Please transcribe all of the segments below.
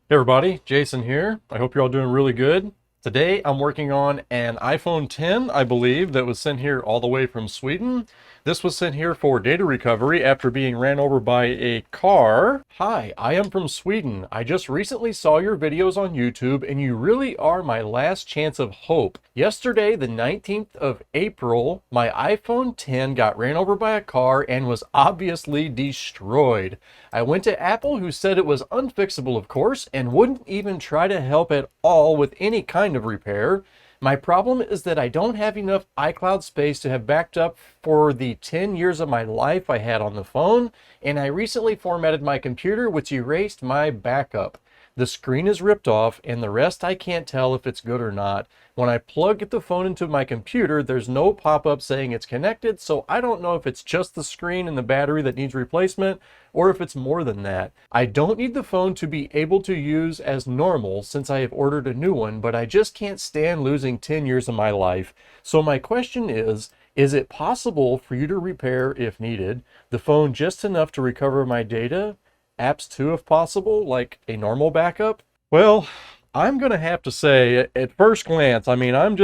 Hey everybody, Jason here. I hope you're all doing really good. Today I'm working on an iPhone 10, I believe, that was sent here all the way from Sweden. This was sent here for data recovery after being ran over by a car. Hi, I am from Sweden. I just recently saw your videos on YouTube and you really are my last chance of hope. Yesterday, the 19th of April, my iPhone 10 got ran over by a car and was obviously destroyed. I went to Apple, who said it was unfixable, of course, and wouldn't even try to help at all with any kind of repair. My problem is that I don't have enough iCloud space to have backed up for the 10 years of my life I had on the phone, and I recently formatted my computer, which erased my backup. The screen is ripped off, and the rest I can't tell if it's good or not. When I plug the phone into my computer, there's no pop-up saying it's connected, so I don't know if it's just the screen and the battery that needs replacement, or if it's more than that. I don't need the phone to be able to use as normal since I have ordered a new one, but I just can't stand losing 10 years of my life. So my question is it possible for you to repair, if needed, the phone just enough to recover my data? Apps too, if possible, like a normal backup? Well, I'm gonna have to say, at first glance, I mean, I'm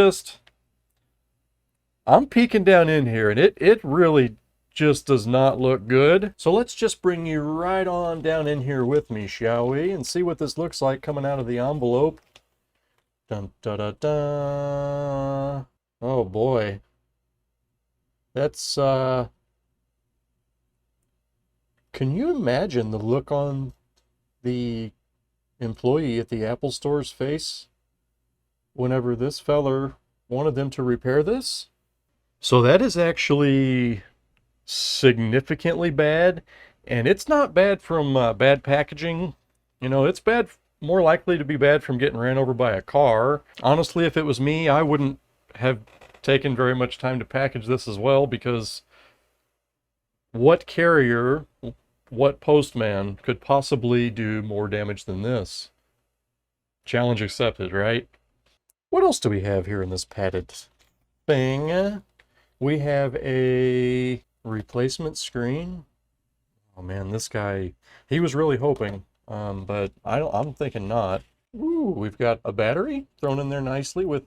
peeking down in here and it really just does not look good. So let's just bring you right on down in here with me, shall we? And see what this looks like coming out of the envelope. Dun da da da. Oh boy. That's can you imagine the look on the employee at the Apple Store's face whenever this feller wanted them to repair this? So that is actually significantly bad, and it's not bad from bad packaging. You know, it's bad, more likely to be bad from getting ran over by a car. Honestly, if it was me, I wouldn't have taken very much time to package this as well, because what carrier, what postman could possibly do more damage than this? Challenge accepted, right? What else do we have here in this padded thing? We have a replacement screen. Oh man, this guy, he was really hoping, but I'm thinking not. Ooh, we've got a battery thrown in there nicely with,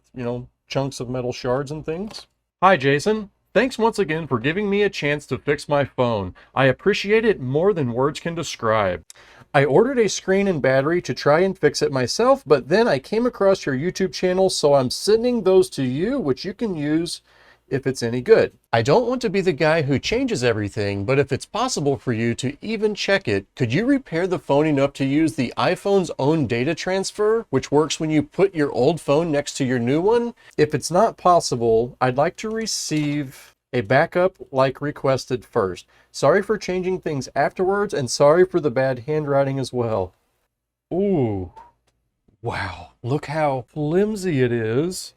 chunks of metal shards and things. Hi, Jason. Thanks once again for giving me a chance to fix my phone. I appreciate it more than words can describe. I ordered a screen and battery to try and fix it myself, but then I came across your YouTube channel, so I'm sending those to you, which you can use if it's any good. I don't want to be the guy who changes everything, but if it's possible for you to even check it, could you repair the phone enough to use the iPhone's own data transfer, which works when you put your old phone next to your new one? If it's not possible, I'd like to receive a backup like requested first. Sorry for changing things afterwards, and sorry for the bad handwriting as well. Ooh, wow, look how flimsy it is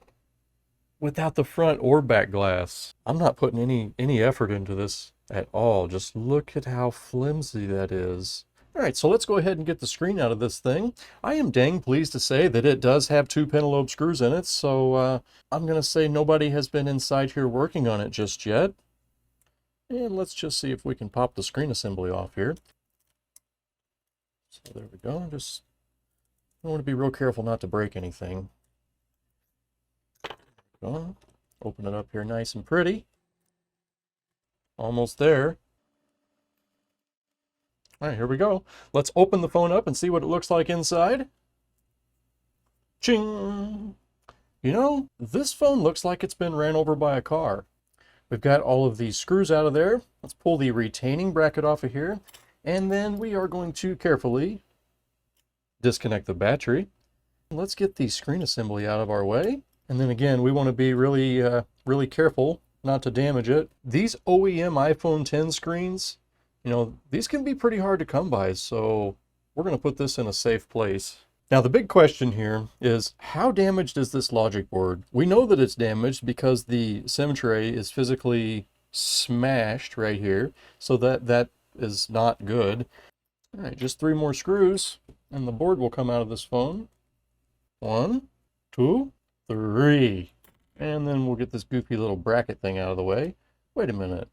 without the front or back glass. I'm not putting any effort into this at all. Just look at how flimsy that is. All right, so let's go ahead and get the screen out of this thing. I am dang pleased to say that it does have 2 pentalobe screws in it, so I'm gonna say nobody has been inside here working on it just yet. And let's just see if we can pop the screen assembly off here. So there we go. I want to be real careful not to break anything. Open it up here nice and pretty. Almost there. All right, here we go. Let's open the phone up and see what it looks like inside. Ching! You know, this phone looks like it's been ran over by a car. We've got all of these screws out of there. Let's pull the retaining bracket off of here. And then we are going to carefully disconnect the battery. Let's get the screen assembly out of our way. And then again, we want to be really careful not to damage it. These OEM iPhone 10 screens, these can be pretty hard to come by, so we're going to put this in a safe place. Now, the big question here is, how damaged is this logic board? We know that it's damaged because the SIM tray is physically smashed right here, so that is not good. All right, just 3 more screws, and the board will come out of this phone. 1, 2, 3. And then we'll get this goofy little bracket thing out of the way. Wait a minute.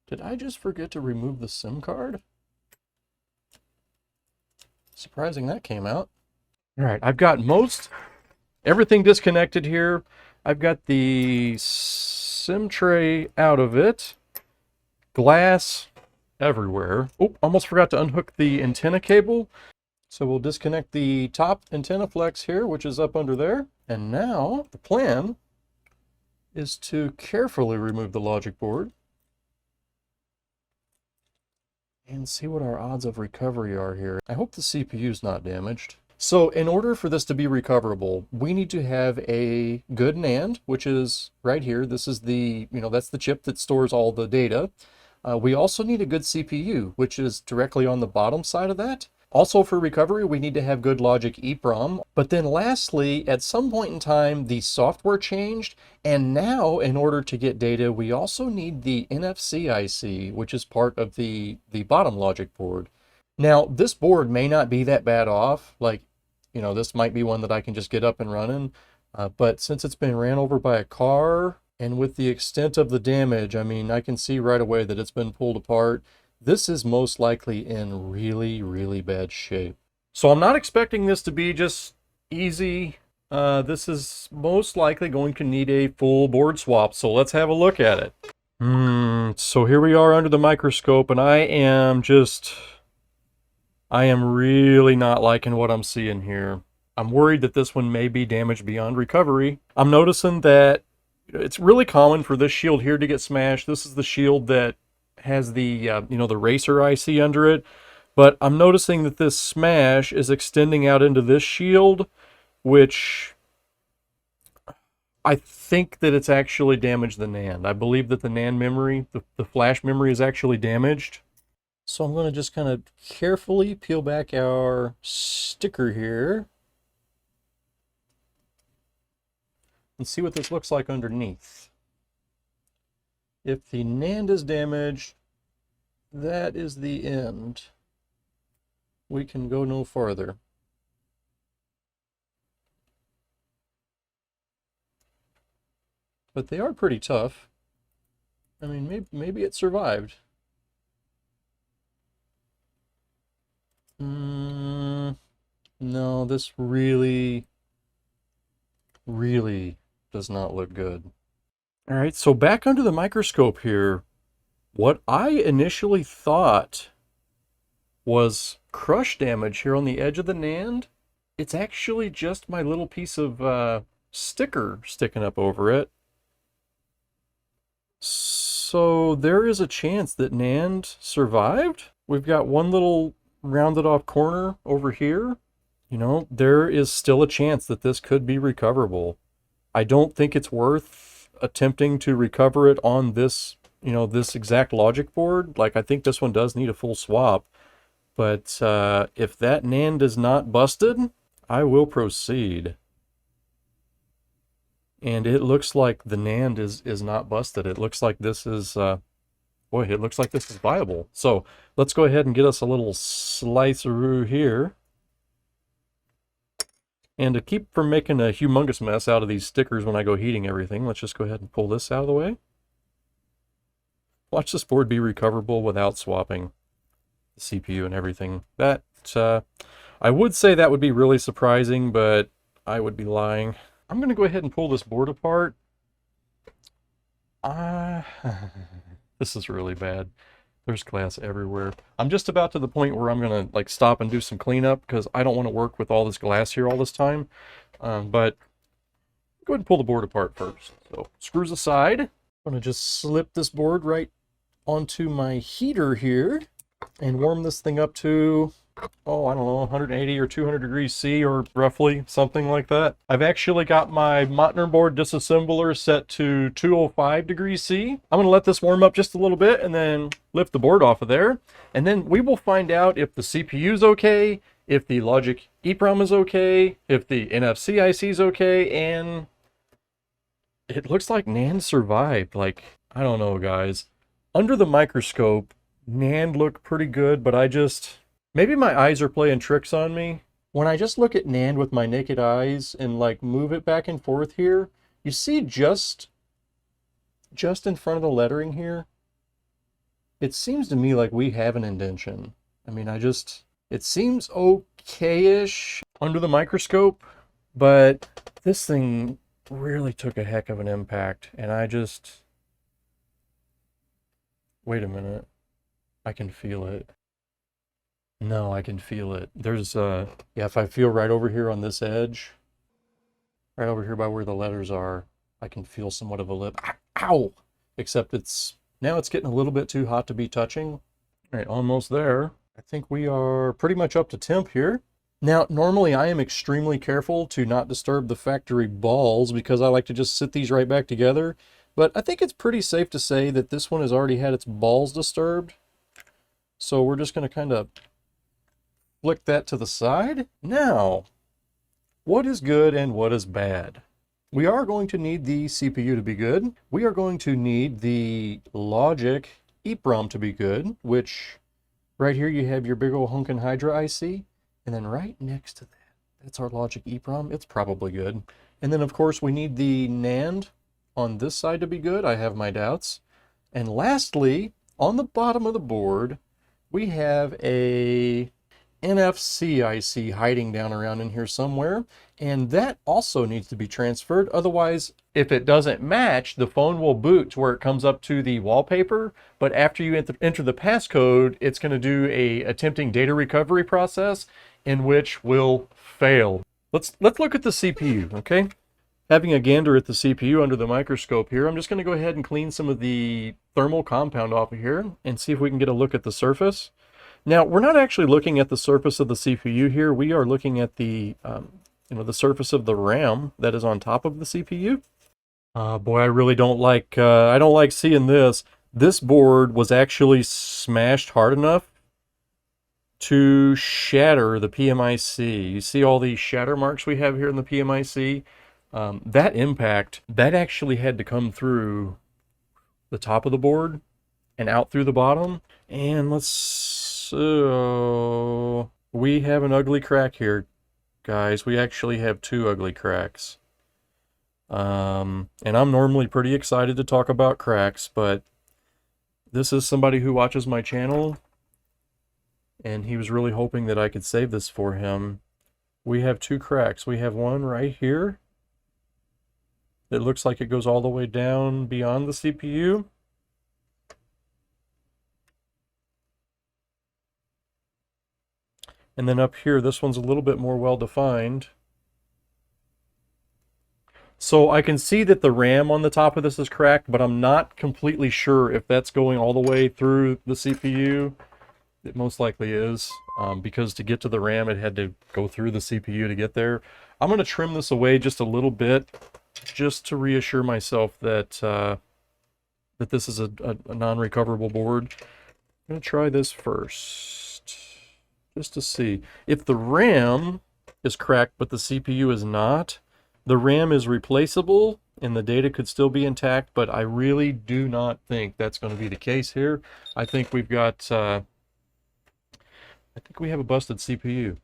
Did I just forget to remove the SIM card? Surprising that came out. All right, I've got everything disconnected here. I've got the SIM tray out of it. Glass everywhere. Oh, almost forgot to unhook the antenna cable. So we'll disconnect the top antenna flex here, which is up under there. And now the plan is to carefully remove the logic board and see what our odds of recovery are here. I hope the CPU is not damaged. So in order for this to be recoverable, we need to have a good NAND, which is right here. This is that's the chip that stores all the data. We also need a good CPU, which is directly on the bottom side of that. Also for recovery, we need to have good logic EEPROM. But then lastly, at some point in time, the software changed. And now in order to get data, we also need the NFC IC, which is part of the bottom logic board. Now, this board may not be that bad off. Like, this might be one that I can just get up and running. But since it's been ran over by a car, and with the extent of the damage, I mean, I can see right away that it's been pulled apart. This is most likely in really, really bad shape. So I'm not expecting this to be just easy. This is most likely going to need a full board swap. So let's have a look at it. So here we are under the microscope, and I am really not liking what I'm seeing here. I'm worried that this one may be damaged beyond recovery. I'm noticing that it's really common for this shield here to get smashed. This is the shield that has the, the racer IC under it. But I'm noticing that this smash is extending out into this shield, which I think that it's actually damaged the NAND. I believe that the NAND memory, the flash memory, is actually damaged. So I'm going to just kind of carefully peel back our sticker here and see what this looks like underneath. If the NAND is damaged, that is the end. We can go no farther. But they are pretty tough. I mean, maybe it survived. No, this really does not look good. All right, so back under the microscope here, what I initially thought was crush damage here on the edge of the NAND, it's actually just my little piece of sticker sticking up over it. So there is a chance that NAND survived. We've got one little rounded off corner over here. There is still a chance that this could be recoverable. I don't think it's worth attempting to recover it on this, this exact logic board. Like, I think this one does need a full swap. But if that NAND is not busted, I will proceed. And it looks like the NAND is not busted. It looks like this is, it looks like this is viable. So let's go ahead and get us a little sliceroo here. And to keep from making a humongous mess out of these stickers when I go heating everything, let's just go ahead and pull this out of the way. Watch this board be recoverable without swapping the CPU and everything. That, I would say that would be really surprising, but I would be lying. I'm going to go ahead and pull this board apart. This is really bad. There's glass everywhere. I'm just about to the point where I'm going to stop and do some cleanup because I don't want to work with all this glass here all this time. But go ahead and pull the board apart first. So screws aside. I'm going to just slip this board right onto my heater here and warm this thing up to, I don't know, 180 or 200 degrees C, or roughly something like that. I've actually got my motherboard disassembler set to 205 degrees C. I'm going to let this warm up just a little bit and then lift the board off of there. And then we will find out if the CPU is okay, if the logic EEPROM is okay, if the NFC IC is okay, and it looks like NAND survived. I don't know, guys. Under the microscope, NAND looked pretty good, but maybe my eyes are playing tricks on me. When I just look at NAND with my naked eyes and move it back and forth here, you see just in front of the lettering here, it seems to me like we have an indentation. I mean, It seems okay-ish under the microscope, but this thing really took a heck of an impact, and I just... Wait a minute. I can feel it. No, I can feel it. There's, yeah, if I feel right over here on this edge, right over here by where the letters are, I can feel somewhat of a lip. Ow! Except now it's getting a little bit too hot to be touching. All right, almost there. I think we are pretty much up to temp here. Now, normally I am extremely careful to not disturb the factory balls because I like to just sit these right back together. But I think it's pretty safe to say that this one has already had its balls disturbed. So we're just going to kind of flick that to the side. Now, what is good and what is bad? We are going to need the CPU to be good. We are going to need the logic EEPROM to be good, which right here you have your big old hunkin' Hydra IC. And then right next to that, that's our logic EEPROM. It's probably good. And then of course we need the NAND on this side to be good. I have my doubts. And lastly, on the bottom of the board, we have a NFC IC hiding down around in here somewhere, and that also needs to be transferred. Otherwise, if it doesn't match, the phone will boot to where it comes up to the wallpaper, but after you enter the passcode, it's going to do a attempting data recovery process in which will fail. Let's look at the CPU, okay? Having a gander at the CPU under the microscope here, I'm just going to go ahead and clean some of the thermal compound off of here and see if we can get a look at the surface. Now, we're not actually looking at the surface of the CPU here. We are looking at the, the surface of the RAM that is on top of the CPU. Boy, I really don't like, I don't like seeing this. This board was actually smashed hard enough to shatter the PMIC. You see all these shatter marks we have here in the PMIC? That impact, that actually had to come through the top of the board and out through the bottom. And so we have an ugly crack here, guys. We actually have two ugly cracks. And I'm normally pretty excited to talk about cracks, but this is somebody who watches my channel, and he was really hoping that I could save this for him. We have two cracks. We have one right here. It looks like it goes all the way down beyond the CPU. And then up here, this one's a little bit more well-defined. So I can see that the RAM on the top of this is cracked, but I'm not completely sure if that's going all the way through the CPU. It most likely is, because to get to the RAM, it had to go through the CPU to get there. I'm going to trim this away just a little bit, just to reassure myself that that this is a non-recoverable board. I'm going to try this first, just to see. If the RAM is cracked, but the CPU is not, the RAM is replaceable, and the data could still be intact, but I really do not think that's going to be the case here. I think we've got... I think we have a busted CPU.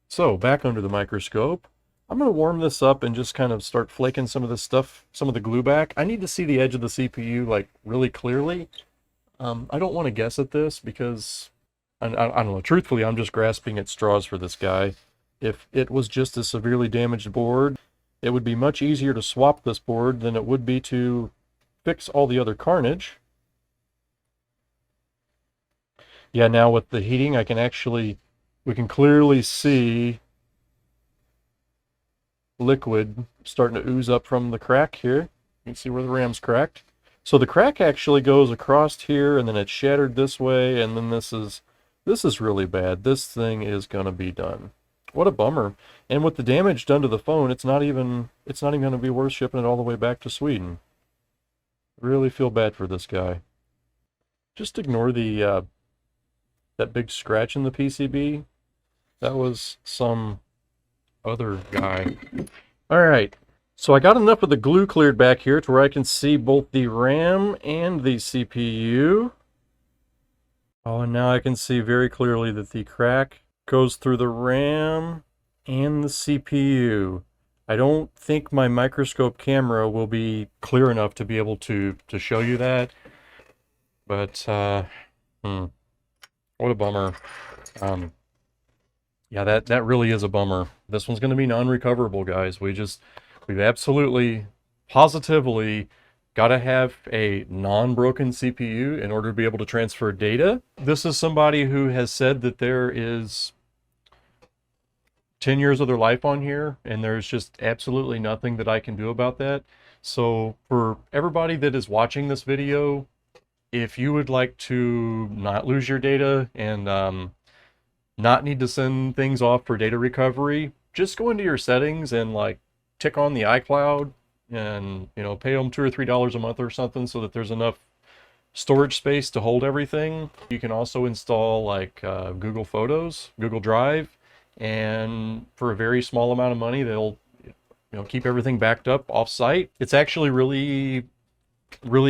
So, back under the microscope, I'm going to warm this up and just kind of start flaking some of this stuff, some of the glue back. I need to see the edge of the CPU, like, really clearly. I don't want to guess at this because, I don't know, truthfully, I'm just grasping at straws for this guy. If it was just a severely damaged board, it would be much easier to swap this board than it would be to fix all the other carnage. Yeah, now with the heating, we can clearly see liquid starting to ooze up from the crack here. You can see where the RAM's cracked. So the crack actually goes across here, and then it's shattered this way, and then this is really bad. This thing is gonna be done. What a bummer. And with the damage done to the phone, it's not even gonna be worth shipping it all the way back to Sweden. Really feel bad for this guy. Just ignore the that big scratch in the PCB. That was some other guy. All right, so I got enough of the glue cleared back here to where I can see both the RAM and the CPU. Oh, and now I can see very clearly that the crack goes through the RAM and the CPU. I don't think my microscope camera will be clear enough to be able to show you that, but what a bummer. Yeah, that really is a bummer. This one's going to be non-recoverable, guys. We've absolutely, positively got to have a non-broken CPU in order to be able to transfer data. This is somebody who has said that there is 10 years of their life on here, and there's just absolutely nothing that I can do about that. So for everybody that is watching this video, if you would like to not lose your data and not need to send things off for data recovery, just go into your settings and like tick on the iCloud and, you know, pay them $2 or $3 a month or something so that there's enough storage space to hold everything. You can also install like Google Photos, Google Drive, and for a very small amount of money, they'll, you know, keep everything backed up off-site. It's actually really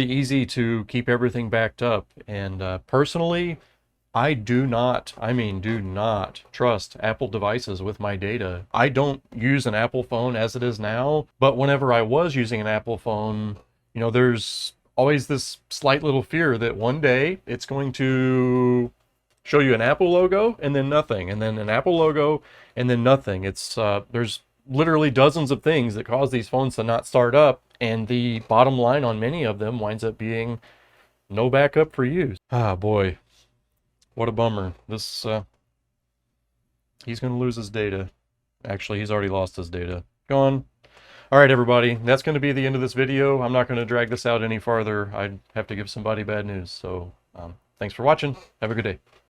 easy to keep everything backed up. And personally, I do not, I mean, do not trust Apple devices with my data. I don't use an Apple phone as it is now, but whenever I was using an Apple phone, you know, there's always this slight little fear that one day it's going to show you an Apple logo and then nothing, and then an Apple logo and then nothing. It's there's literally dozens of things that cause these phones to not start up, and the bottom line on many of them winds up being no backup for use. Ah, boy. What a bummer. This, he's going to lose his data. Actually, he's already lost his data. Gone. All right, everybody. That's going to be the end of this video. I'm not going to drag this out any farther. I'd have to give somebody bad news. So, thanks for watching. Have a good day.